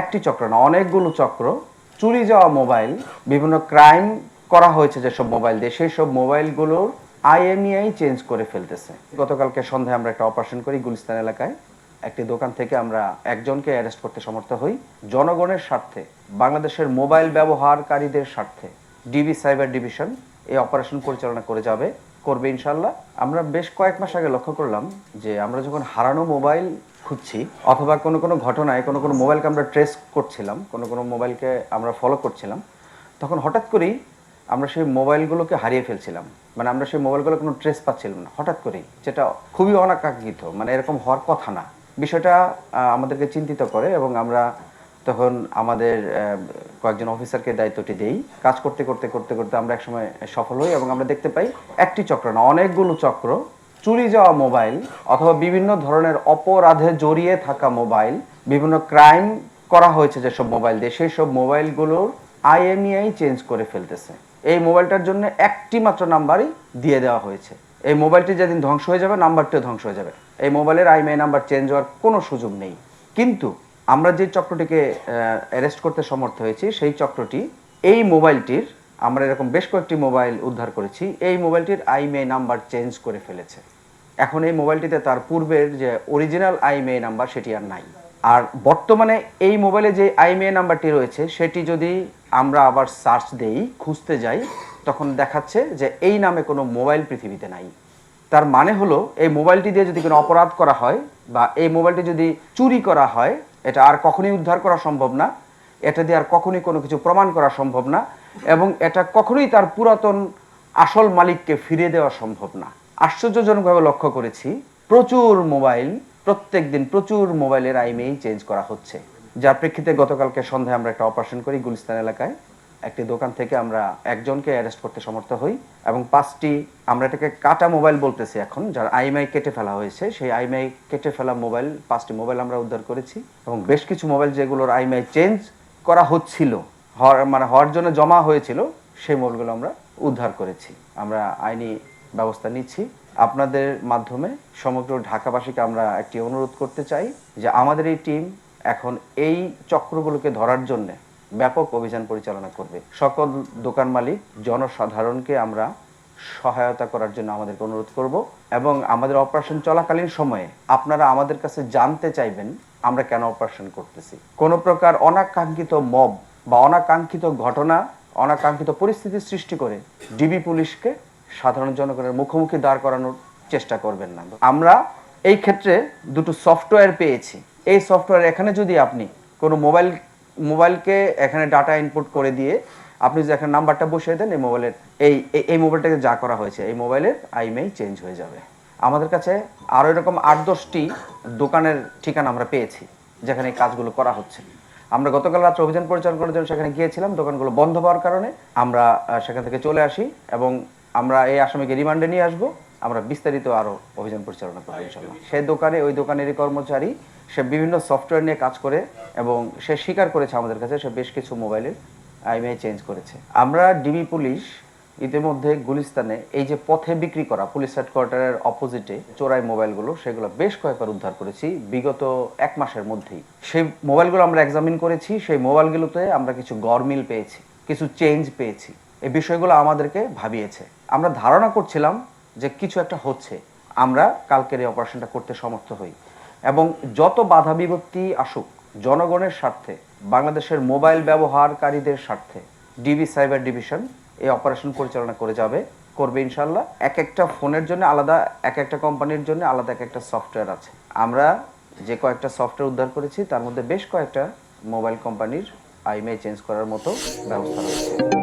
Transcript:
একটি চক্র না, অনেকগুলো চক্র চুরি যাওয়া মোবাইল, বিভিন্ন ক্রাইম করা হয়েছে যেসব মোবাইল দিয়ে, সেই সব মোবাইলগুলোর আইএমইআই চেঞ্জ করে ফেলতেছে। গতকালকে সন্ধ্যায় আমরা একটা অপারেশন করি গুলিস্তান এলাকায়। একটি দোকান থেকে আমরা একজনকে অ্যারেস্ট করতে সমর্থ হই। জনগণের স্বার্থে, বাংলাদেশের মোবাইল ব্যবহারকারীদের স্বার্থে ডিবি সাইবার ডিভিশন এই অপারেশন পরিচালনা করবে ইনশাল্লাহ। আমরা বেশ কয়েক মাস আগে লক্ষ্য করলাম যে আমরা যখন হারানো মোবাইল খুঁজছি অথবা কোনো ঘটনায় কোনো মোবাইলকে আমরা ট্রেস করছিলাম, কোনো মোবাইলকে আমরা ফলো করছিলাম, তখন হঠাৎ করেই আমরা সেই মোবাইলগুলোকে হারিয়ে ফেলছিলাম। মানে আমরা সেই মোবাইলগুলো কোনো ট্রেস পাচ্ছিলাম না হঠাৎ করেই, যেটা খুবই অনাকাঙ্ক্ষিত, মানে এরকম হওয়ার কথা না। বিষয়টা আমাদেরকে চিন্তিত করে এবং আমরা তখন আমাদের কয়েকজন অফিসারকে দায়িত্বটি দেই। কাজ করতে করতে আমরা একসময় সফল হই এবং আমরা দেখতে পাই একটি চক্র না, অনেকগুলো চক্র চুরি যাওয়া মোবাইল অথবা বিভিন্ন ধরনের অপরাধে জড়িয়ে থাকা মোবাইল, বিভিন্ন ক্রাইম করা হয়েছে যেসব মোবাইল দিয়ে, সেই সব মোবাইলগুলোর আইএমইআই চেঞ্জ করে ফেলতেছে। এই মোবাইলটার জন্য একটি মাত্র নাম্বারই দিয়ে দেওয়া হয়েছে। এই মোবাইলটি যেদিন ধ্বংস হয়ে যাবে, নাম্বারটিও ধ্বংস হয়ে যাবে। এই মোবাইলের আইএমইআই নাম্বার চেঞ্জ হওয়ার কোনো সুযোগ নেই। কিন্তু আমরা যে চক্রটিকে অ্যারেস্ট করতে সমর্থ হয়েছি, সেই চক্রটি এই মোবাইলটির, আমরা এরকম বেশ কয়েকটি মোবাইল উদ্ধার করেছি, এই মোবাইলটির আইএমইআই নাম্বার চেঞ্জ করে ফেলেছে। এখন এই মোবাইলটিতে তার পূর্বের যে অরিজিনাল আইএমইআই নাম্বার সেটি আর নাই। আর বর্তমানে এই মোবাইলে যে আইএমইআই নাম্বারটি রয়েছে সেটি যদি আমরা আবার সার্চ দেই, খুঁজতে যাই, তখন দেখাচ্ছে যে এই নামে কোনো মোবাইল পৃথিবীতে নাই। তার মানে হলো এই মোবাইলটি দিয়ে যদি কোনো অপরাধ করা হয় বা এই মোবাইলটি যদি চুরি করা হয়, এটা আর কখনোই উদ্ধার করা সম্ভব না, এটা দিয়ে আর কখনোই কোনো কিছু প্রমাণ করা সম্ভব না এবং এটা কখনোই তার পুরাতন আসল মালিককে ফিরিয়ে দেওয়া সম্ভব না। আশ্চর্যজনকভাবে লক্ষ্য করেছি প্রচুর মোবাইল, প্রত্যেক দিন প্রচুর মোবাইলের আইএমইআই চেঞ্জ করা হচ্ছে, যার প্রেক্ষিতে গতকালকে সন্ধ্যায় আমরা একটা অপারেশন করি গুলিস্তান এলাকায়। একটি দোকান থেকে আমরা একজনকে অ্যারেস্ট করতে সমর্থ হই এবং 5টি, আমরা এটাকে কাটা মোবাইল বলতেছি এখন, যার আইএমইআই কেটে ফেলা হয়েছে, সেই আইএমইআই কেটে ফেলা মোবাইল 5টি মোবাইল আমরা উদ্ধার করেছি এবং বেশ কিছু মোবাইল যেগুলোর আইএমইআই চেঞ্জ করা হচ্ছিল, হওয়ার জন্য জমা হয়েছিল, সেই মোবাইলগুলো আমরা উদ্ধার করেছি। আমরা আইনি ব্যবস্থা নিচ্ছি। আপনাদের মাধ্যমে সমগ্র ঢাকাবাসীকে আমরা একটি অনুরোধ করতে চাই যে আমাদের এই টিম এখন এই চক্রগুলোকে ধরার জন্য ব্যাপক অভিযান পরিচালনা করবে। সকল দোকান মালিক, জনসাধারণকে আমরা সহায়তা করার জন্য আমাদেরকে অনুরোধ করব এবং আমাদের অপারেশন চলাকালীন সময়ে আপনারা আমাদের কাছে জানতে চাইবেন আমরা কেন অপারেশন করতেছি। কোনো প্রকার অনাকাঙ্ক্ষিত মব বা অনাকাঙ্ক্ষিত ঘটনা, অনাকাঙ্ক্ষিত পরিস্থিতি সৃষ্টি করে ডিবি পুলিশকে সাধারণ জনগণের মুখোমুখি দাঁড় করানোর চেষ্টা করবেন না। আমরা এই ক্ষেত্রে দুটো সফটওয়্যার পেয়েছি। এই সফটওয়্যার এখানে যদি আপনি কোনো মোবাইলকে এখানে ডাটা ইনপুট করে দিয়ে আপনি যদি এখানে নাম্বারটা বসিয়ে দেন, এই মোবাইলের এই মোবাইলটাকে যা করা হয়েছে এই মোবাইলের আইএমইআই চেঞ্জ হয়ে যাবে। আমাদের কাছে আরও এরকম 8-10টি দোকানের ঠিকানা আমরা পেয়েছি যেখানে এই কাজগুলো করা হচ্ছে। আমরা গতকাল রাত্রে অভিযান পরিচালনা করার জন্য সেখানে গিয়েছিলাম, দোকানগুলো বন্ধ হওয়ার কারণে আমরা সেখান থেকে চলে আসি এবং আমরা এই আসামিকে রিমান্ডে নিয়ে আসবো। আমরা বিস্তারিত আরও অভিযান পরিচালনা করবো ইনশাল্লাহ। সেই দোকানে, ওই দোকানেরই কর্মচারী, সে বিভিন্ন সফটওয়্যার নিয়ে কাজ করে এবং সে স্বীকার করেছে আমাদের কাছে সে বেশ কিছু মোবাইলের আইএমইআই চেঞ্জ করেছে। আমরা ডিবি পুলিশ ইতিমধ্যে গুলিস্তানে এই যে পথে বিক্রি করা পুলিশ হেডকোয়ার্টারের অপোজিটে চোরাই মোবাইলগুলো, সেগুলো বেশ কয়েকবার উদ্ধার করেছি বিগত 1 মাসের মধ্যেই। সেই মোবাইলগুলো আমরা এক্সামিন করেছি, সেই মোবাইলগুলোতে আমরা কিছু গরমিল পেয়েছি, কিছু চেঞ্জ পেয়েছি। এই বিষয়গুলো আমাদেরকে ভাবিয়েছে। আমরা ধারণা করছিলাম যে কিছু একটা হচ্ছে। আমরা কালকের এই অপারেশনটা করতে সমর্থ হই এবং যত বাধা বিপত্তি আসুক, জনগণের স্বার্থে, বাংলাদেশের মোবাইল ব্যবহারকারীদের স্বার্থে ডিবি সাইবার ডিভিশন এই অপারেশন পরিচালনা করবে ইনশাল্লাহ। এক একটা ফোনের জন্য আলাদা, এক একটা কোম্পানির জন্য আলাদা এক একটা সফটওয়্যার আছে। আমরা যে কয়েকটা সফটওয়্যার উদ্ধার করেছি তার মধ্যে বেশ কয়েকটা মোবাইল কোম্পানির আইএমইআই চেঞ্জ করার মতো ব্যবস্থা রয়েছে।